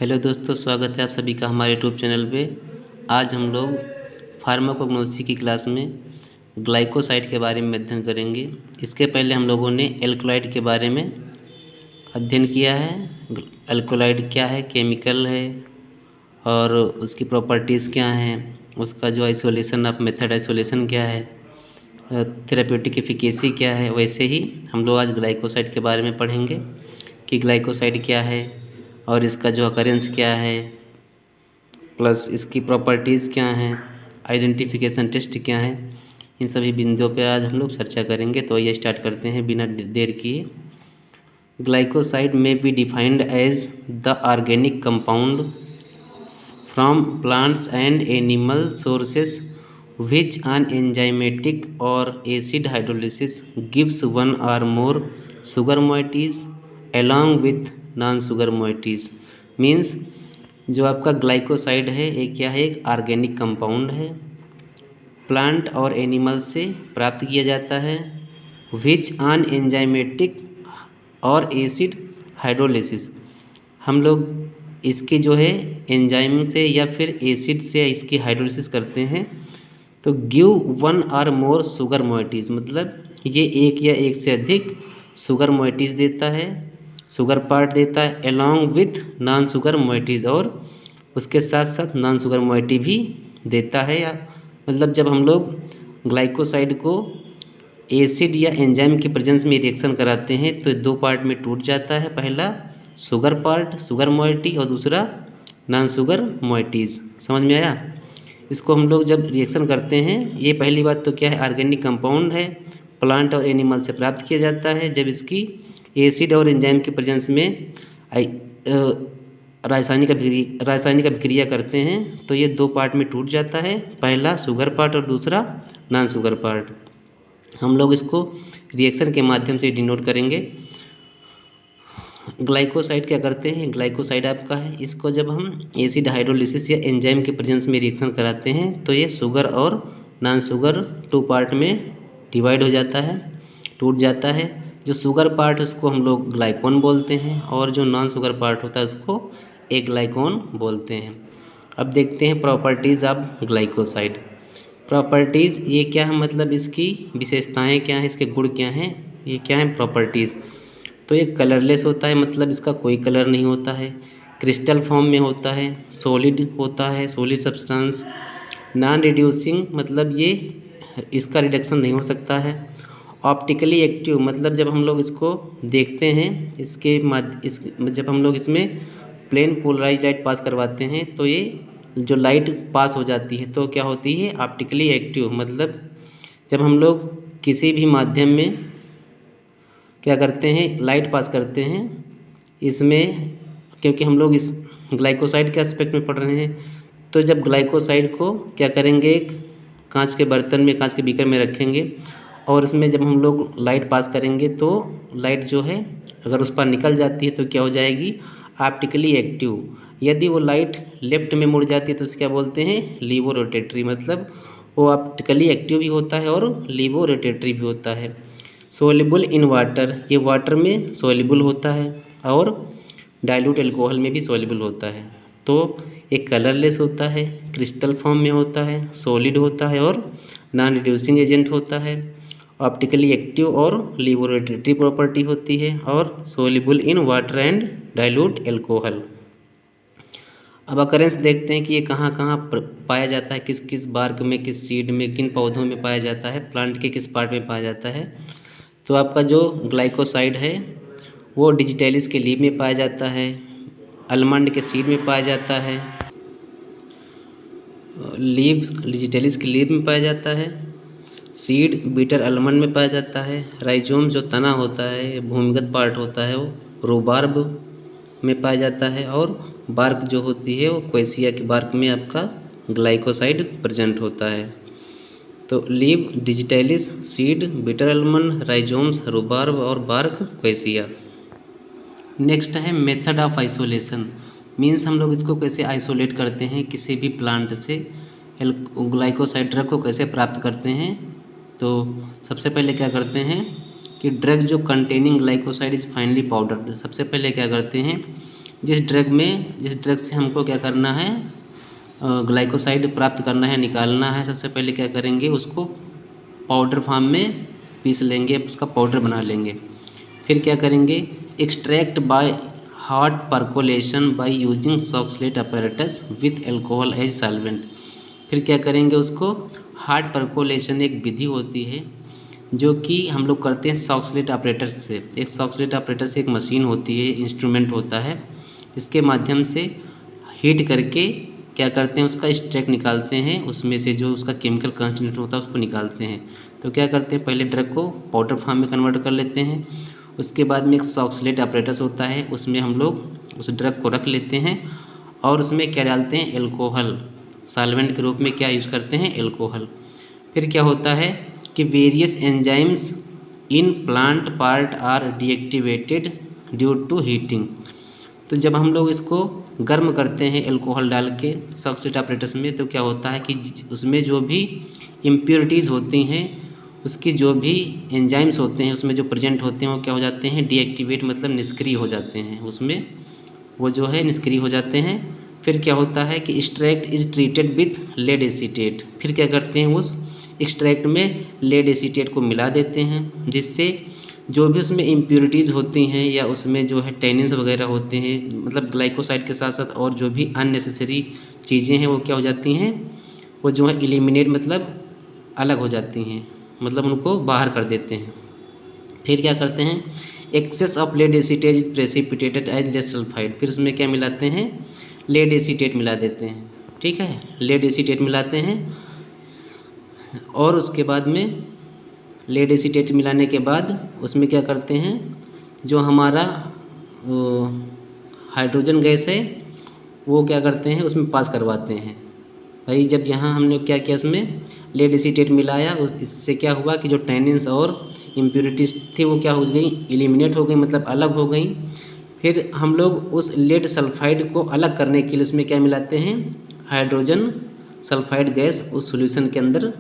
Hello दोस्तों, स्वागत है आप सभी का हमारे यूट्यूब चैनल पे। आज हम लोग फार्माकोग्नोसी की क्लास में ग्लाइकोसाइड के बारे में अध्ययन करेंगे। इसके पहले हम लोगों ने एल्कोलाइड के बारे में अध्ययन किया है। एल्कोलाइड क्या है, केमिकल है और उसकी प्रॉपर्टीज़ क्या हैं, उसका जो आइसोलेशन ऑफ मेथड आइसोलेशन क्या है, थेरेप्यूटिक एफिकेसी क्या है। वैसे ही हम लोग आज ग्लाइकोसाइड के बारे में पढ़ेंगे कि ग्लाइकोसाइड क्या है और इसका जो अकरेंस क्या है, प्लस इसकी प्रॉपर्टीज़ क्या हैं, आइडेंटिफिकेशन टेस्ट क्या है। इन सभी बिंदुओं पर आज हम लोग चर्चा करेंगे। तो ये स्टार्ट करते हैं बिना देर किए। Glycoside may be defined as the organic compound from plants and animal sources which an enzymatic or acid hydrolysis gives one or more sugar moieties along with non-sugar moieties। Means जो आपका glycoside है ये क्या है, एक organic compound है, plant और animal से प्राप्त किया जाता है। विच आन एंजाइमेटिक और एसिड हाइड्रोलिसिस, हम लोग इसकी जो है एंजाइम से या फिर एसिड से इसकी हाइड्रोलिसिस करते हैं। तो गिव वन और मोर शुगर मोइटीज़, मतलब ये एक या एक से अधिक शुगर मोइटीज़ देता है, शुगर पार्ट देता है, along with non sugar moieties, और उसके साथ साथ नॉन शुगर मोइटी भी देता है। या मतलब जब हम लोग ग्लाइकोसाइड को एसिड या एंजाइम के प्रेजेंस में रिएक्शन कराते हैं तो दो पार्ट में टूट जाता है। पहला शुगर पार्ट, शुगर मोइटी, और दूसरा नॉन शुगर मोइटीज़। समझ में आया? इसको हम लोग जब रिएक्शन करते हैं, ये पहली बात तो क्या है, ऑर्गेनिक कंपाउंड है, प्लांट और एनिमल से प्राप्त किया जाता है। जब इसकी एसिड और एंजाइम के प्रेजेंस में रासायनिक अभिक्रिया करते हैं तो ये दो पार्ट में टूट जाता है, पहला शुगर पार्ट और दूसरा नॉन शुगर पार्ट। हम लोग इसको रिएक्शन के माध्यम से डिनोट करेंगे। ग्लाइकोसाइड क्या करते हैं, ग्लाइकोसाइड आपका है, इसको जब हम एसिड हाइड्रोलिसिस या एंजाइम के प्रेजेंस में रिएक्शन कराते हैं तो ये शुगर और नॉन शुगर टू पार्ट में डिवाइड हो जाता है, टूट जाता है। जो शुगर पार्ट उसको हम लोग ग्लाइकोन बोलते हैं और जो नॉन शुगर पार्ट होता है उसको एग्लाइकोन बोलते हैं। अब देखते हैं प्रॉपर्टीज़ ऑफ ग्लाइकोसाइड। प्रॉपर्टीज़ ये क्या है, मतलब इसकी विशेषताएँ क्या हैं, इसके गुण क्या हैं, ये क्या है प्रॉपर्टीज़। तो ये कलरलेस होता है, मतलब इसका कोई कलर नहीं होता है, क्रिस्टल फॉर्म में होता है, सॉलिड होता है, सॉलिड सब्सटेंस, नॉन रिड्यूसिंग, मतलब ये इसका रिडक्शन नहीं हो सकता है। ऑप्टिकली एक्टिव, मतलब जब हम लोग इसको देखते हैं जब हम लोग इसमें प्लेन पोलराइज लाइट पास करवाते हैं तो ये जो लाइट पास हो जाती है तो क्या होती है, ऑप्टिकली एक्टिव। मतलब जब हम लोग किसी भी माध्यम में क्या करते हैं, लाइट पास करते हैं इसमें, क्योंकि हम लोग इस ग्लाइकोसाइड के एस्पेक्ट में पढ़ रहे हैं, तो जब ग्लाइकोसाइड को क्या करेंगे, एक कांच के बर्तन में, कांच के बीकर में रखेंगे और इसमें जब हम लोग लाइट पास करेंगे तो लाइट जो है अगर उस पर निकल जाती है तो क्या हो जाएगी, ऑप्टिकली एक्टिव। यदि वो लाइट लेफ्ट में मुड़ जाती है तो उसे क्या बोलते हैं, लीवो रोटेटरी, मतलब वो ऑप्टिकली एक्टिव भी होता है और लीवो रोटेटरी भी होता है। सोल्युबल इन वाटर, ये वाटर में सोल्युबल होता है और डाइल्यूट अल्कोहल में भी सोल्युबल होता है। तो एक कलरलेस होता है, क्रिस्टल फॉर्म में होता है, सॉलिड होता है और नॉन रिड्यूसिंग एजेंट होता है, ऑप्टिकली एक्टिव और लिबोरेटरी प्रॉपर्टी होती है, और soluble in water and dilute alcohol. अब अकरेंस देखते हैं कि ये कहाँ कहाँ पाया जाता है, किस किस बार्क में, किस सीड में, किन पौधों में पाया जाता है, प्लांट के किस पार्ट में पाया जाता है। तो आपका जो ग्लाइकोसाइड है वो डिजिटैलिस के लीफ में पाया जाता है, आलमंड के सीड में पाया जाता है, लीव डिजिटैलिस के लीफ में पाया जाता है, सीड बीटर आलमंड में पाया जाता है, राइजोम जो तना होता है, भूमिगत पार्ट होता है, वो रूबार्ब में पाया जाता है, और बार्क जो होती है वो क्वेसिया की बार्क में आपका ग्लाइकोसाइड प्रेजेंट होता है। तो leave digitalis, seed bitter almond, rhizomes, rhubarb और बार्क क्वेसिया। नेक्स्ट है मेथड ऑफ आइसोलेशन। मीन्स हम लोग इसको कैसे आइसोलेट करते हैं, किसी भी प्लांट से ग्लाइकोसाइड ड्रग को कैसे प्राप्त करते हैं। तो सबसे पहले क्या करते हैं कि ड्रग जो containing glycoside is finally powdered, सबसे पहले क्या करते हैं जिस ड्रग से हमको क्या करना है, ग्लाइकोसाइड प्राप्त करना है, निकालना है, सबसे पहले क्या करेंगे, उसको पाउडर फॉर्म में पीस लेंगे, उसका पाउडर बना लेंगे। फिर क्या करेंगे, extract by hot percolation by using Soxhlet apparatus with alcohol as solvent. फिर क्या करेंगे, उसको हॉट परकोलेशन एक विधि होती है जो कि हम लोग करते हैं सॉक्सलेट ऑपरेटर्स से। एक सॉक्सलेट ऑपरेटर्स एक मशीन होती है, इंस्ट्रूमेंट होता है, इसके माध्यम से हीट करके क्या करते हैं, उसका एक्सट्रैक्ट निकालते हैं, उसमें से जो उसका केमिकल कंसंट्रेट होता है उसको निकालते हैं। तो क्या करते हैं, पहले ड्रग को पाउडर फॉर्म में कन्वर्ट कर लेते हैं, उसके बाद में एक सॉक्सलेट ऑपरेटस होता है, उसमें हम लोग उस ड्रग को रख लेते हैं और उसमें क्या डालते हैं, एल्कोहल, सॉल्वेंट के रूप में क्या यूज़ करते हैं, एल्कोहल। फिर क्या होता है कि various enzymes in plant part are deactivated due to heating. तो जब हम लोग इसको गर्म करते हैं एल्कोहल डाल के सॉक्सलेट ऑपरेटस में, तो क्या होता है कि उसमें जो भी इम्प्योरिटीज़ होती हैं, उसकी जो भी एंजाइम्स होते हैं उसमें जो प्रेजेंट होते हैं वो क्या हो जाते हैं, डीएक्टिवेट, मतलब निष्क्रिय हो जाते हैं, उसमें वो जो है निष्क्रिय हो जाते हैं। फिर क्या होता है कि extract is treated with lead acetate. फिर क्या करते हैं, उस एक्सट्रैक्ट में लेड एसीटेट को मिला देते हैं, जिससे जो भी उसमें इम्प्योरिटीज़ होती हैं या उसमें जो है टैनिन्स वगैरह होते हैं, मतलब ग्लाइकोसाइड के साथ साथ और जो भी अननेसेसरी चीज़ें हैं वो क्या हो जाती हैं, वो जो है एलिमिनेट, मतलब अलग हो जाती हैं, मतलब उनको बाहर कर देते हैं। फिर क्या करते हैं, excess of lead acetate is precipitated as lead sulphide. फिर उसमें क्या मिलाते हैं, लेड एसीटेट मिला देते हैं, ठीक है, लेड एसीटेट मिलाते हैं। और उसके बाद में लेड एसीटेट मिलाने के बाद उसमें क्या करते हैं, जो हमारा हाइड्रोजन गैस है वो क्या करते हैं, उसमें पास करवाते हैं। भाई जब यहाँ हमने क्या किया, उसमें लेड एसीटेट मिलाया, इससे क्या हुआ कि जो टैनिन्स और इम्प्योरिटीज थी वो क्या हो गई, एलिमिनेट हो गई, मतलब अलग हो गई। फिर हम लोग उस लेड सल्फाइड को अलग करने के लिए उसमें क्या मिलाते हैं, हाइड्रोजन सल्फाइड गैस उस सॉल्यूशन के अंदर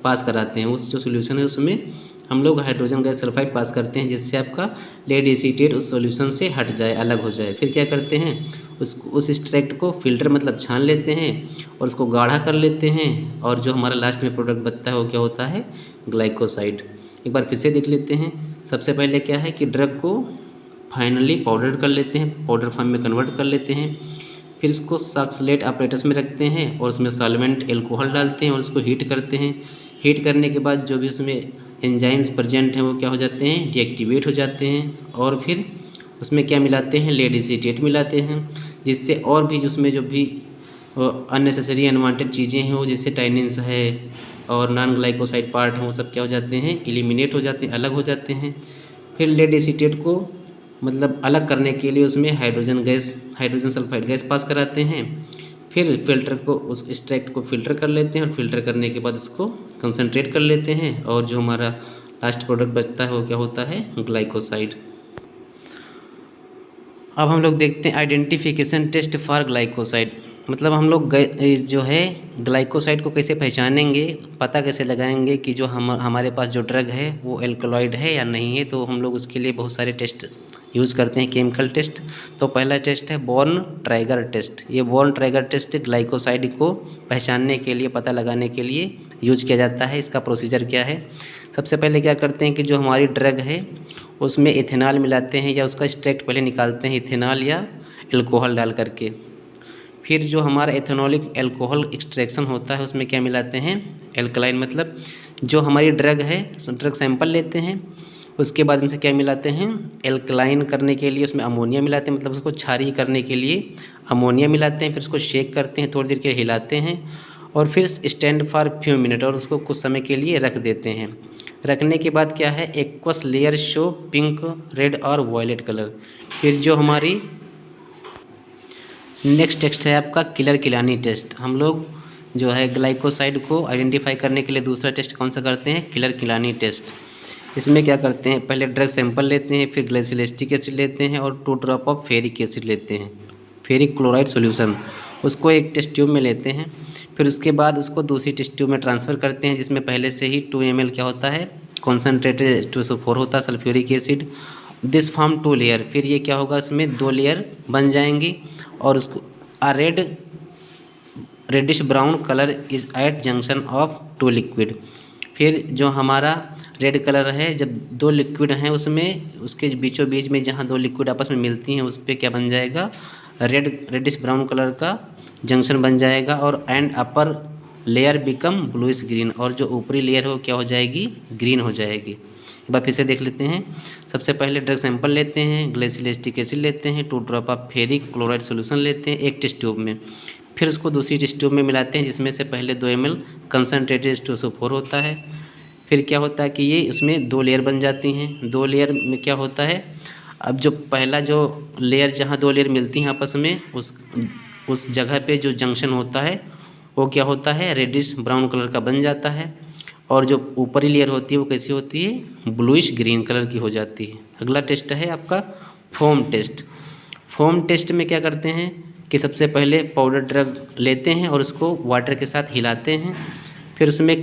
पास कराते हैं। उस जो सॉल्यूशन है उसमें हम लोग हाइड्रोजन गैस सल्फाइड पास करते हैं, जिससे आपका लेड एसीटेट उस सॉल्यूशन से हट जाए, अलग हो जाए। फिर क्या करते हैं, उस एक्सट्रैक्ट को फिल्टर मतलब छान लेते हैं और उसको गाढ़ा कर लेते हैं, और जो हमारा लास्ट में प्रोडक्ट बचता है वो क्या होता है, ग्लाइकोसाइड। एक बार फिर से देख लेते हैं। सबसे पहले क्या है कि ड्रग को फाइनली पाउडर कर लेते हैं, पाउडर फॉर्म में कन्वर्ट कर लेते हैं। फिर इसको सॉक्सलेट ऑपरेटस में रखते हैं और उसमें सॉल्वेंट एल्कोहल डालते हैं और उसको हीट करते हैं। हीट करने के बाद जो भी उसमें एंजाइम्स प्रेजेंट हैं वो क्या हो जाते हैं, डीएक्टिवेट हो जाते हैं। और फिर उसमें क्या मिलाते हैं, लेड एसीटेट मिलाते हैं, जिससे और भी उसमें जो भी अननेसेसरी अनवांटेड चीज़ें हैं वो जैसे टाइनिन्स है और नॉन ग्लाइकोसाइड पार्ट हैं वो सब क्या हो जाते हैं, एलिमिनेट हो जाते हैं, अलग हो जाते हैं। फिर लेड एसीटेट को मतलब अलग करने के लिए उसमें हाइड्रोजन सल्फाइड गैस पास कराते हैं। फिर फिल्टर को, उस एक्सट्रैक्ट को फ़िल्टर कर लेते हैं और फिल्टर करने के बाद उसको कंसनट्रेट कर लेते हैं, और जो हमारा लास्ट प्रोडक्ट बचता है वो क्या होता है, ग्लाइकोसाइड। अब हम लोग देखते हैं आइडेंटिफिकेशन टेस्ट फॉर ग्लाइकोसाइड। मतलब हम लोग जो है ग्लाइकोसाइड को कैसे पहचानेंगे, पता कैसे लगाएंगे कि जो हमारे पास जो ड्रग है वो एल्कलॉइड है या नहीं है। तो हम लोग उसके लिए बहुत सारे टेस्ट यूज़ करते हैं, केमिकल टेस्ट। तो पहला टेस्ट है बॉर्न ट्राइगर टेस्ट। ये बॉर्न ट्राइगर टेस्ट ग्लाइकोसाइड को पहचानने के लिए, पता लगाने के लिए यूज किया जाता है। इसका प्रोसीजर क्या है, सबसे पहले क्या करते हैं कि जो हमारी ड्रग है उसमें इथेनॉल मिलाते हैं, या उसका एक्सट्रैक्ट पहले निकालते हैं इथेनॉल या एल्कोहल डाल करके। फिर जो हमारा एथेनॉलिक एल्कोहल एक्सट्रैक्शन होता है उसमें क्या मिलाते हैं, एल्कलाइन, मतलब जो हमारी ड्रग है, ड्रग सैंपल लेते हैं, उसके बाद उनसे क्या मिलाते हैं, एल्कलाइन करने के लिए उसमें अमोनिया मिलाते हैं, मतलब उसको क्षारीय करने के लिए अमोनिया मिलाते हैं। फिर उसको शेक करते हैं, थोड़ी देर के लिए हिलाते हैं, और फिर स्टैंड फॉर फ्यू मिनट, और उसको कुछ समय के लिए रख देते हैं। रखने के बाद क्या है, aqueous layer show pink, red और वायलेट कलर। फिर जो हमारी नेक्स्ट टेस्ट है आपका किलर किलानी टेस्ट। हम लोग जो है ग्लाइकोसाइड को आइडेंटिफाई करने के लिए दूसरा टेस्ट कौन सा करते हैं, किलर किलानी टेस्ट। इसमें क्या करते हैं, पहले ड्रग सैंपल लेते हैं, फिर ग्लाइसिलेस्टिक एसिड लेते हैं और 2 ड्रॉप ऑफ फेरिक एसिड लेते हैं, फेरिक क्लोराइड सॉल्यूशन। उसको एक टेस्ट ट्यूब में लेते हैं, फिर उसके बाद उसको दूसरी टेस्ट ट्यूब में ट्रांसफ़र करते हैं, जिसमें पहले से ही 2 ml क्या होता है, कॉन्सनट्रेटेड H2SO4 होता है, sulphuric acid, this form 2 layer, फिर ये क्या होगा, इसमें 2 लेयर बन जाएंगी और उसको reddish brown colour is at junction of 2 liquid. फिर जो हमारा रेड कलर है, जब 2 लिक्विड हैं उसमें, उसके बीचों बीच में जहाँ 2 लिक्विड आपस में मिलती हैं उस पर क्या बन जाएगा, रेडिश ब्राउन कलर का जंक्शन बन जाएगा। और and upper layer become bluish green, और जो ऊपरी लेयर हो क्या हो जाएगी, ग्रीन हो जाएगी। एक बार फिर से देख लेते हैं। सबसे पहले ड्रग सैंपल लेते हैं, ग्लाइसिलेस्टिक एसिड लेते हैं, 2 drop of ferric chloride solution लेते हैं एक टेस्ट ट्यूब में, फिर उसको दूसरी टेस्ट ट्यूब में मिलाते हैं जिसमें से पहले 2 ml कंसनट्रेटेड H2SO4 होता है। फिर क्या होता है कि ये उसमें 2 लेयर बन जाती हैं। 2 लेयर में क्या होता है, अब जो पहला जो लेयर, जहाँ 2 लेयर मिलती हैं आपस में, उस जगह पे जो जंक्शन होता है वो क्या होता है, रेडिश ब्राउन कलर का बन जाता है। और जो ऊपरी लेयर होती है वो कैसी होती है, ब्लूइश ग्रीन कलर की हो जाती है। अगला टेस्ट है आपका फोम टेस्ट। फोम टेस्ट में क्या करते हैं कि सबसे पहले पाउडर ड्रग लेते हैं और उसको वाटर के साथ हिलाते हैं, फिर उसमें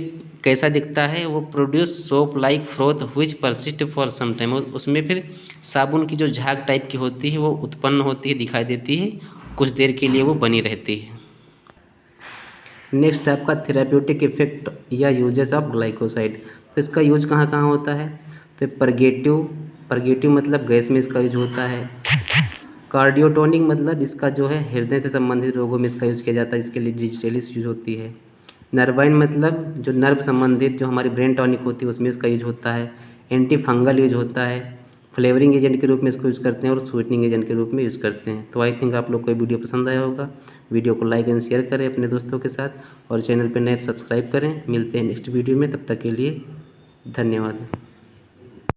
कैसा दिखता है, वो produce soap like froth which persist for some time. उसमें फिर साबुन की जो झाग टाइप की होती है वो उत्पन्न होती है, दिखाई देती है, कुछ देर के लिए वो बनी रहती है। नेक्स्ट आपका थेराप्यूटिक इफेक्ट या यूजेस ऑफ ग्लाइकोसाइड। तो इसका यूज कहाँ कहाँ होता है, तो परगेटिव मतलब गैस में इसका यूज होता है। कार्डियोटोनिक मतलब इसका जो है हृदय से संबंधित रोगों में इसका यूज किया जाता है, इसके लिए डिजिटेलिस यूज होती है। नर्वाइन मतलब जो नर्व संबंधित जो हमारी ब्रेन टॉनिक होती है उसमें इसका यूज होता है। एंटी फंगल यूज होता है, फ्लेवरिंग एजेंट के रूप में इसको यूज़ करते हैं और स्वीटनिंग एजेंट के रूप में यूज़ करते हैं। तो आई थिंक आप लोग को ये वीडियो पसंद आया होगा। वीडियो को लाइक एंड शेयर करें अपने दोस्तों के साथ और चैनल पर नए सब्सक्राइब करें। मिलते हैं नेक्स्ट वीडियो में, तब तक के लिए धन्यवाद।